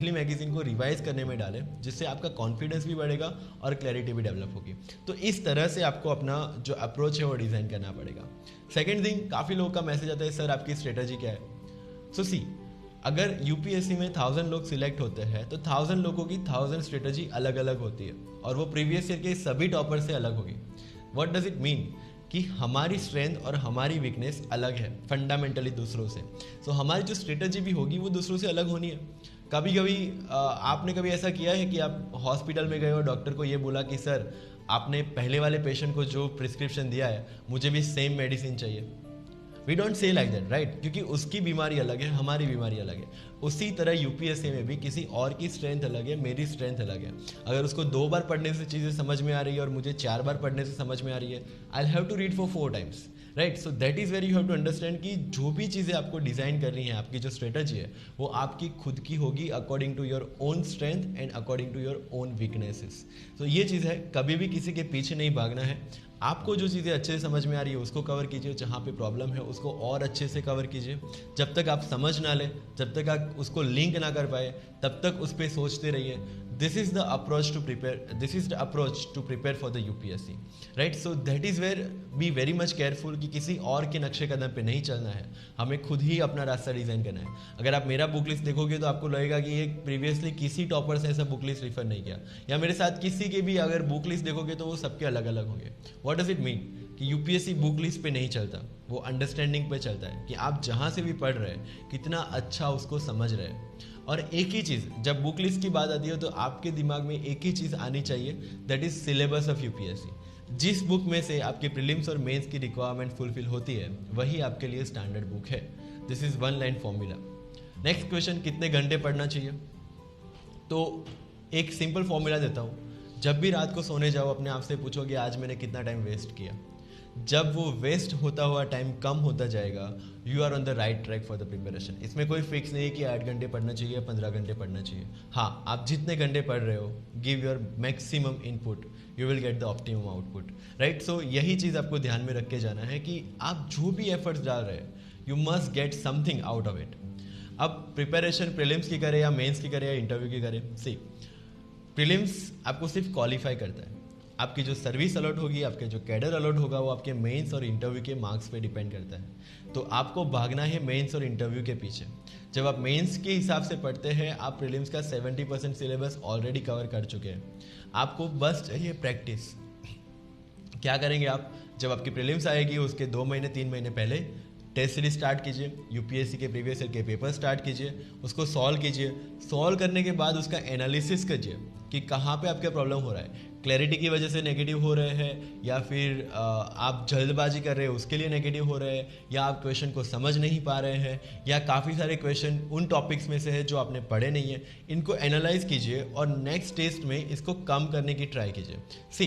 Magazine को revise करने में डालें, जिससे आपका कॉन्फिडेंस भी बढ़ेगा और क्लैरिटी भी डेवलप होगी। तो इस तरह से आपको अपना जो अप्रोच है वो डिज़ाइन करना पड़ेगा। सेकेंड थिंग, काफ़ी लोगों का मैसेज आता है सर आपकी स्ट्रेटजी क्या है। सो सी, अगर यूपीएससी में 1000 लोग सिलेक्ट होते हैं तो 1000 लोगों की 1000 स्ट्रेटजी अलग अलग होती है और वो प्रीवियस ईयर के सभी टॉपर से अलग होगी। व्हाट डज इट मीन कि हमारी स्ट्रेंथ और हमारी वीकनेस अलग है फंडामेंटली दूसरों से। सो हमारी जो स्ट्रेटजी भी होगी वो दूसरों से अलग होनी है। कभी कभी आपने कभी ऐसा किया है कि आप हॉस्पिटल में गए और डॉक्टर को ये बोला कि सर आपने पहले वाले पेशेंट को जो प्रिस्क्रिप्शन दिया है मुझे भी सेम मेडिसिन चाहिए। We don't say like that, right, क्योंकि उसकी बीमारी अलग है, हमारी बीमारी अलग है। उसी तरह यूपीएससी में भी किसी और की स्ट्रेंथ अलग है, मेरी स्ट्रेंथ अलग है। अगर उसको 2 बार पढ़ने से चीज़ें समझ में आ रही है और मुझे 4 बार पढ़ने से समझ में आ रही है, I have to read for 4 times, right. So that is very you have to understand कि जो भी चीज़ें आपको डिज़ाइन करनी है, आपकी जो स्ट्रेटजी है वो आपकी खुद की होगी according to your own strength and according to your own weaknesses. तो ये चीज़ है, कभी भी किसी के पीछे नहीं भागना है। आपको जो चीज़ें अच्छे से समझ में आ रही है उसको कवर कीजिए, जहाँ पे प्रॉब्लम है उसको और अच्छे से कवर कीजिए। जब तक आप समझ ना लें, जब तक आप उसको लिंक ना कर पाए, तब तक उस पर सोचते रहिए। This is the approach to prepare, this is the approach to prepare for the UPSC, right. So that is where be very much careful कि किसी और के नक्शे कदम पे नहीं चलना है, हमें खुद ही अपना रास्ता डिज़ाइन करना है। अगर आप मेरा बुक लिस्ट देखोगे तो आपको लगेगा कि ये प्रीवियसली किसी टॉपर से ऐसा बुक लिस्ट रिफर नहीं किया, या मेरे साथ किसी के भी अगर बुक लिस्ट देखोगे तो वो सबके अलग अलग होंगे। व्हाट डज इट मीन कि यूपीएससी बुक लिस्ट पे नहीं चलता, वो अंडरस्टैंडिंग पे चलता है कि आप जहाँ से भी पढ़ रहे हैं कितना अच्छा उसको समझ रहे हैं। और एक ही चीज़, जब बुक लिस्ट की बात आती है तो आपके दिमाग में एक ही चीज़ आनी चाहिए, that is syllabus of UPSC. जिस बुक में से आपके प्रीलिम्स और मेंस की रिक्वायरमेंट फुलफिल होती है वही आपके लिए स्टैंडर्ड बुक है। This is 1 line formula. Next question, कितने घंटे पढ़ना चाहिए? तो एक सिंपल फॉर्मूला देता हूँ। जब भी रात को सोने जाओ अपने आप से पूछो कि आज मैंने कितना टाइम वेस्ट किया। जब वो वेस्ट होता हुआ टाइम कम होता जाएगा, you are on the right track for the preparation. इसमें कोई फिक्स नहीं है कि 8 घंटे पढ़ना चाहिए या 15 घंटे पढ़ना चाहिए। हाँ, आप जितने घंटे पढ़ रहे हो, give your maximum input, you will get the optimum output, right. So यही चीज़ आपको ध्यान में रख के जाना है कि आप जो भी एफर्ट्स डाल रहे हैं, you must get something out of it. अब प्रिपरेशन प्रीलिम्स की करें या मेंस की करें या इंटरव्यू की करें, सी, प्रीलिम्स आपको सिर्फ क्वालिफाई करता है। आपकी जो सर्विस अलॉट होगी, आपके जो कैडर अलॉट होगा, वो आपके मेंस और इंटरव्यू के मार्क्स पे डिपेंड करता है। तो आपको भागना है मेंस और इंटरव्यू के पीछे। जब आप मेंस के हिसाब से पढ़ते हैं, आप प्रीलिम्स का 70% सिलेबस ऑलरेडी कवर कर चुके हैं। आपको बस चाहिए प्रैक्टिस। क्या करेंगे आप? जब आपकी प्रीलिम्स आएगी उसके 2 महीने 3 महीने पहले टेस्ट सीरीज स्टार्ट कीजिए, यूपीएससी के प्रीवियस ईयर के पेपर स्टार्ट कीजिए, उसको सॉल्व कीजिए। सॉल्व करने के बाद उसका एनालिसिस कीजिए कि कहाँ पे आपका प्रॉब्लम हो रहा है। क्लैरिटी की वजह से नेगेटिव हो रहे हैं, या फिर आप जल्दबाजी कर रहे हो उसके लिए नेगेटिव हो रहे हैं, या आप क्वेश्चन को समझ नहीं पा रहे हैं, या काफ़ी सारे क्वेश्चन उन टॉपिक्स में से है जो आपने पढ़े नहीं है। इनको एनालाइज कीजिए और नेक्स्ट टेस्ट में इसको कम करने की ट्राई कीजिए। See,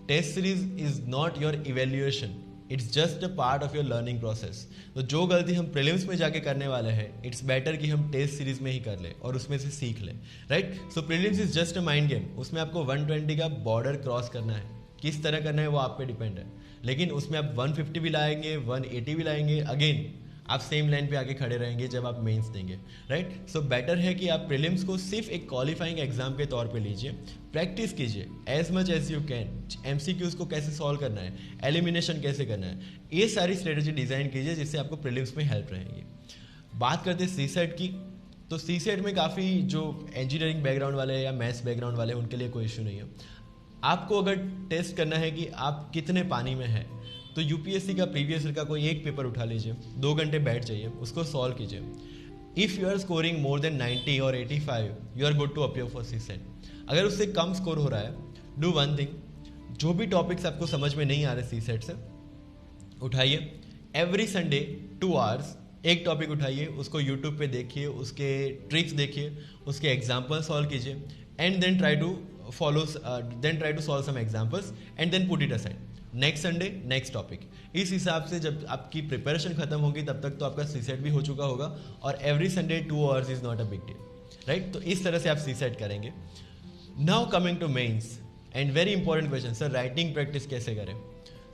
test series is not your evaluation, it's just a part of your learning process. तो जो गलती हम प्रीलिम्स में जाके करने वाले हैं, इट्स बेटर कि हम टेस्ट सीरीज में ही कर लें और उसमें से सीख लें, right. So prelims is just a mind game. उसमें आपको 120 का बॉर्डर क्रॉस करना है, किस तरह करना है वो आप पे डिपेंड है। लेकिन उसमें आप 150 भी लाएंगे, 180 भी लाएंगे, अगेन आप सेम लाइन पे आके खड़े रहेंगे जब आप मेंस देंगे, राइट। सो बेटर है कि आप प्रीलिम्स को सिर्फ एक क्वालिफाइंग एग्जाम के तौर पे लीजिए, प्रैक्टिस कीजिए as much as you can. MCQs को कैसे सॉल्व करना है, एलिमिनेशन कैसे करना है, ये सारी स्ट्रेटजी डिज़ाइन कीजिए जिससे आपको प्रीलिम्स में हेल्प रहेगी। बात करते हैं सी सेट की। तो सी सेट में काफ़ी जो इंजीनियरिंग बैकग्राउंड वाले हैं या मैथ्स बैकग्राउंड वाले हैं उनके लिए कोई इशू नहीं है। आपको अगर टेस्ट करना है कि आप कितने पानी में हैं, तो यूपीएससी का प्रीवियस ईयर का कोई एक पेपर उठा लीजिए, 2 घंटे बैठ जाइए, उसको सॉल्व कीजिए। If you are scoring more than 90 और 85, you are good to appear for CSAT. अगर उससे कम स्कोर हो रहा है, डू वन थिंग, जो भी टॉपिक्स आपको समझ में नहीं आ रहे सी सेट से, उठाइए एवरी संडे 2 आवर्स एक टॉपिक उठाइए, उसको यूट्यूब पे देखिए, उसके ट्रिक्स देखिए, उसके एग्जाम्पल सॉल्व कीजिए, and then try to solve some examples and then put it aside. Next Sunday next topic. इस हिसाब से जब आपकी प्रिपरेशन खत्म होगी तब तक तो आपका सी सेट भी हो चुका होगा, और every Sunday 2 hours is not a big deal, right. तो इस तरह से आप सी सेट करेंगे। Now coming to mains, and very important question, sir writing practice कैसे करें?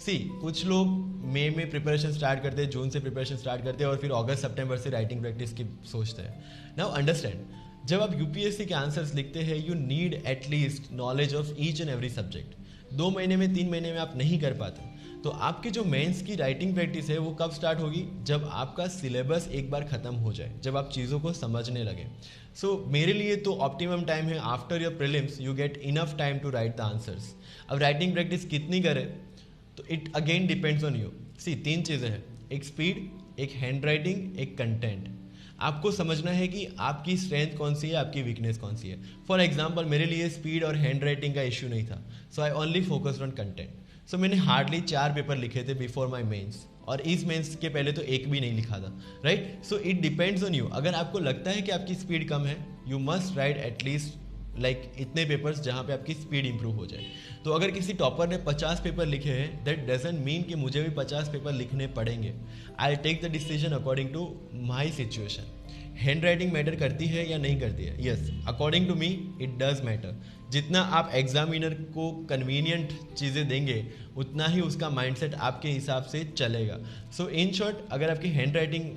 सी, कुछ लोग मई में प्रिपरेशन स्टार्ट करते हैं, जून से प्रिपरेशन स्टार्ट करते हैं और फिर अगस्त सितंबर से राइटिंग प्रैक्टिस की सोचते हैं। नाउ अंडरस्टैंड, जब आप यूपीएससी के आंसर्स लिखते हैं you need at least knowledge of each and every subject. 2 महीने में 3 महीने में आप नहीं कर पाते। तो आपकी जो मेंस की राइटिंग प्रैक्टिस है वो कब स्टार्ट होगी, जब आपका सिलेबस एक बार ख़त्म हो जाए, जब आप चीज़ों को समझने लगे। सो मेरे लिए तो ऑप्टिमम टाइम है after your prelims you get enough time to write the answers. अब राइटिंग प्रैक्टिस कितनी करें तो it again depends on you. See 3 चीज़ें हैं, एक स्पीड, एक हैंड राइटिंग, एक कंटेंट। आपको समझना है कि आपकी स्ट्रेंथ कौन सी है, आपकी वीकनेस कौन सी है। फॉर एग्जाम्पल मेरे लिए स्पीड और हैंड राइटिंग का इश्यू नहीं था, so I only focused on content. So मैंने हार्डली 4 पेपर लिखे थे बिफोर माई मेंस, और इस मेंस के पहले तो एक भी नहीं लिखा था, right. So it depends on you. अगर आपको लगता है कि आपकी स्पीड कम है, यू मस्ट राइट एटलीस्ट इतने पेपर्स जहाँ पे आपकी स्पीड इंप्रूव हो जाए। तो अगर किसी टॉपर ने 50 पेपर लिखे हैं, दैट डजंट मीन कि मुझे भी 50 पेपर लिखने पड़ेंगे। I take the decision according to my situation. Handwriting matter करती है या नहीं करती है? Yes, according to me it does matter. जितना आप एग्जामिनर को कन्वीनियंट चीज़ें देंगे उतना ही उसका माइंडसेट आपके हिसाब से चलेगा। सो इन शॉर्ट, अगर आपकी हैंड राइटिंग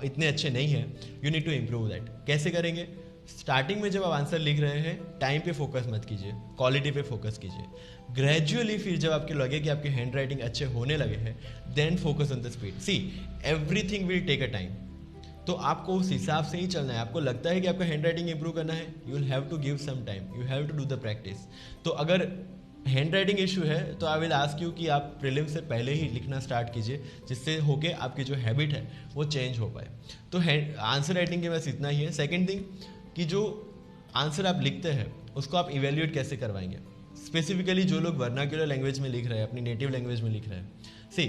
इतने अच्छे नहीं है, you need to improve that. कैसे करेंगे? स्टार्टिंग में जब आप आंसर लिख रहे हैं टाइम पे फोकस मत कीजिए, क्वालिटी पे फोकस कीजिए। ग्रेजुअली फिर जब आपके लगे कि आपके हैंड राइटिंग अच्छे होने लगे हैं, then focus on the speed. See everything will take a time, तो आपको उस हिसाब से ही चलना है। आपको लगता है कि आपका हैंड राइटिंग इंप्रूव करना है, you will have to give some time, you have to do the practice. तो अगर हैंड राइटिंग इशू है तो आई विल आस्क यू कि आप प्रीलिम से पहले ही लिखना स्टार्ट कीजिए, जिससे होके आपकी जो हैबिट है वो चेंज हो पाए। तो आंसर राइटिंग के बस इतना ही है। सेकेंड थिंग कि जो आंसर आप लिखते हैं उसको आप इवेल्यूएट कैसे करवाएंगे। स्पेसिफिकली जो लोग वर्नाक्युलर लैंग्वेज में लिख रहे हैं, अपनी नेटिव लैंग्वेज में लिख रहे हैं, सी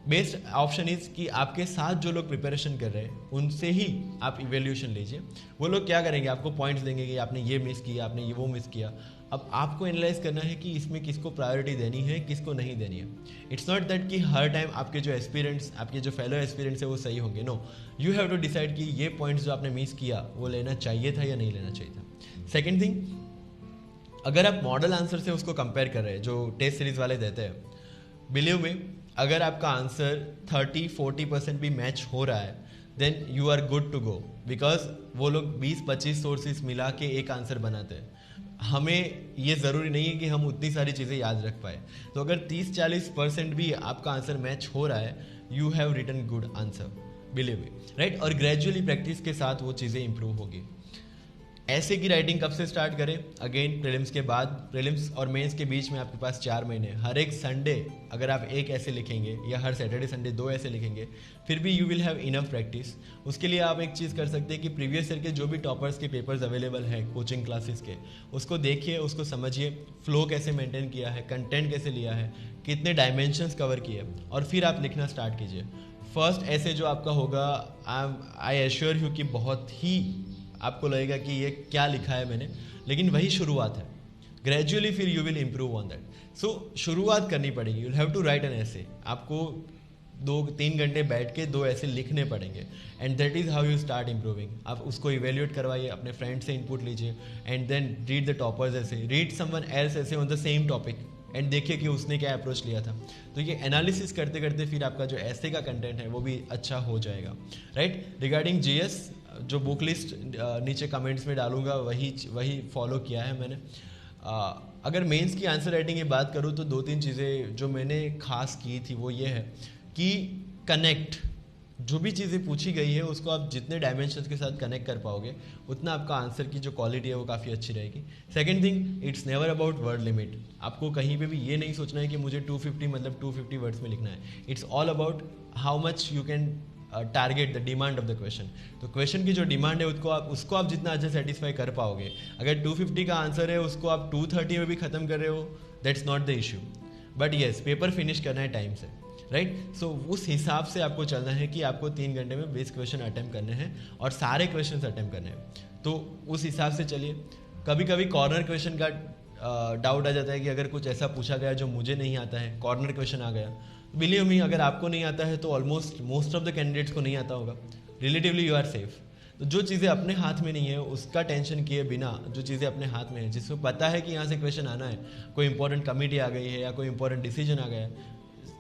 बेस्ट ऑप्शन इज कि आपके साथ जो लोग प्रिपरेशन कर रहे हैं उनसे ही आप इवेल्यूएशन लीजिए। वो लोग क्या करेंगे, आपको पॉइंट्स देंगे कि आपने ये मिस किया, आपने ये वो मिस किया। अब आपको एनालाइज करना है कि इसमें किसको प्रायोरिटी देनी है, किसको नहीं देनी है। इट्स नॉट दैट कि हर टाइम आपके जो एस्पिरेंट्स, आपके जो फेलो एस्पिरेंट्स है वो सही होंगे। No, you have to decide कि ये पॉइंट्स जो आपने मिस किया वो लेना चाहिए था या नहीं लेना चाहिए था। सेकेंड थिंग, अगर आप मॉडल आंसर से उसको कंपेयर कर रहे हैं जो टेस्ट सीरीज वाले देते हैं, बिलीव में अगर आपका आंसर 30-40% भी मैच हो रहा है then you are good to go, because वो लोग 20-25 सोर्सेज मिला के एक आंसर बनाते हैं। हमें ये ज़रूरी नहीं है कि हम उतनी सारी चीज़ें याद रख पाए। तो अगर 30-40% भी आपका आंसर मैच हो रहा है, you have written good answer, believe me, right. और ग्रेजुअली प्रैक्टिस के साथ वो चीज़ें इंप्रूव होगी। ऐसे की राइटिंग कब से स्टार्ट करें? अगेन प्रीलिम्स के बाद, प्रीलिम्स और मेंस के बीच में आपके पास 4 महीने। हर एक संडे अगर आप एक ऐसे लिखेंगे या हर सैटरडे संडे 2 ऐसे लिखेंगे, फिर भी you will have enough practice. उसके लिए आप एक चीज़ कर सकते हैं कि प्रीवियस ईयर के जो भी टॉपर्स के पेपर्स अवेलेबल हैं कोचिंग क्लासेस के, उसको देखिए, उसको समझिए, फ्लो कैसे मेंटेन किया है, कंटेंट कैसे लिया है, कितने डायमेंशंस कवर किए, और फिर आप लिखना स्टार्ट कीजिए। फर्स्ट ऐसे जो आपका होगा, आई एश्योर यू कि बहुत ही आपको लगेगा कि ये क्या लिखा है मैंने, लेकिन वही शुरुआत है। ग्रेजुअली फिर you will improve on that. So शुरुआत करनी पड़ेगी। You have to write an essay. आपको 2-3 घंटे बैठ के 2 ऐसे लिखने पड़ेंगे, and that is how you start improving. आप उसको इवेल्यूएट करवाइए, अपने फ्रेंड से इनपुट लीजिए, and then read the toppers essays, read someone else essays on the same topic, and देखिए कि उसने क्या अप्रोच लिया था। तो ये एनालिसिस करते करते फिर आपका जो ऐसे का कंटेंट है वो भी अच्छा हो जाएगा, राइट। रिगार्डिंग जीएस, जो बुक लिस्ट नीचे कमेंट्स में डालूंगा वही फॉलो किया है मैंने। अगर मेंस की आंसर राइटिंग की बात करूँ तो 2-3 चीज़ें जो मैंने खास की थी वो ये है कि कनेक्ट, जो भी चीज़ें पूछी गई है उसको आप जितने डायमेंशंस के साथ कनेक्ट कर पाओगे उतना आपका आंसर की जो क्वालिटी है वो काफ़ी अच्छी रहेगी। Second thing, it's never about word limit. आपको कहीं पे भी ये नहीं सोचना है कि मुझे 250 मतलब 250 वर्ड्स में लिखना है। It's all about how much you can target the demand of the question. तो क्वेश्चन की जो डिमांड है उसको आप जितना अच्छा सेटिस्फाई कर पाओगे। अगर 250 का आंसर है उसको आप 230 में भी ख़त्म कर रहे हो, that's not the issue, but yes paper finish करना है टाइम से, राइट। सो उस हिसाब से आपको चलना है कि आपको 3 घंटे में 20 क्वेश्चन अटैम्प्ट करने हैं और सारे क्वेश्चन अटैम्प्ट करने हैं। तो उस हिसाब से चलिए। कभी कभी कॉर्नर क्वेश्चन का डाउट आ जाता है कि अगर कुछ ऐसा पूछा गया जो मुझे नहीं आता है, कॉर्नर क्वेश्चन आ गया, बिलीव मी अगर आपको नहीं आता है तो almost most of the candidates को नहीं आता होगा। Relatively you are safe. तो जो चीज़ें अपने हाथ में नहीं है उसका टेंशन किए बिना, जो चीज़ें अपने हाथ में है, जिसको पता है कि यहाँ से क्वेश्चन आना है, कोई इंपॉर्टेंट कमिटी आ गई है या कोई इंपॉर्टेंट डिसीजन आ गया है,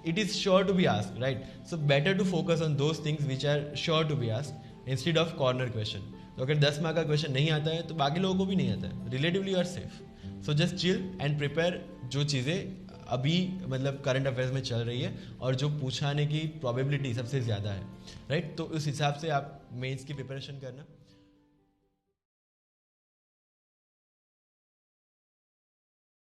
it is sure to be asked, right? So better to focus on those things which are sure to be asked instead of corner question. तो अगर 10 मार्क का क्वेश्चन नहीं आता है तो बाकी लोगों को भी नहीं आता है, relatively you are safe. So just chill and prepare जो चीज़ें अभी मतलब करंट अफेयर्स में चल रही है और जो पूछाने की प्रोबेबिलिटी सबसे ज़्यादा है, राइट। तो उस हिसाब से आप मेंस की प्रिपरेशन करना।